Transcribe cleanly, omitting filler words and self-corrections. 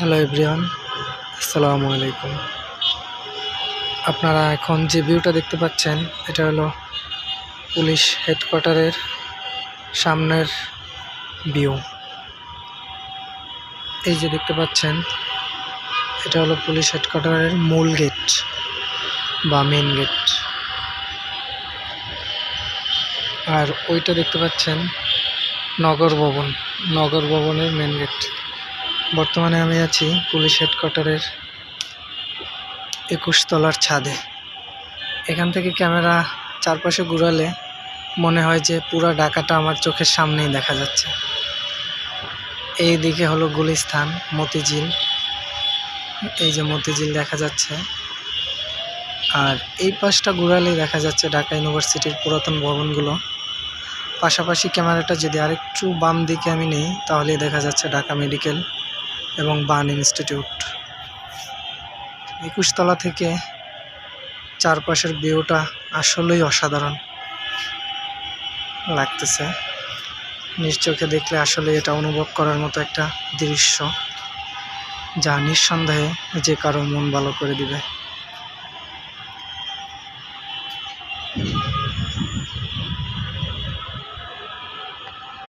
Hello everyone, আসসালামু আলাইকুম। আপনারা এখন যে ভিউটা দেখতে পাচ্ছেন এটা হলো পুলিশ হেডকোয়ার্টারের সামনের ভিউ। এই যে দেখতে পাচ্ছেন এটা হলো পুলিশ হেডকোয়ার্টারের মূল গেট বা মেন গেট, আর ওইটা দেখতে পাচ্ছেন নগর ভবনের মেন গেট। বর্তমানে আমি আছি পুলিশ হেডকোয়ার্টারের 21 তলার ছাদে। এখান থেকে ক্যামেরা চারপাশে ঘুরালে মনে হয় যে পুরো ঢাকাটা আমার চোখের সামনেই দেখা যাচ্ছে। এই দিকে হলো গুলিস্তান, মতিঝিল, এই যে মতিঝিল দেখা যাচ্ছে, আর এই পাশটা ঘুরালেই দেখা যাচ্ছে ঢাকা ইউনিভার্সিটির পুরাতন ভবনগুলো। পাশাপাশি ক্যামেরাটা যদি আরেকটু বাম দিকে আমি নিই তাহলে দেখা যাচ্ছে ঢাকা মেডিকেল এবং বার্ন ইনস্টিটিউট। 21 তলা থেকে চারপাশের ভিউটা আসলেই অসাধারণ লাগতেছে। নিজ চোখে দেখলে আসলে এটা অনুভব করার মতো একটা দৃশ্য, যা নিঃসন্দেহে যে কারো মন ভালো করে দিবে।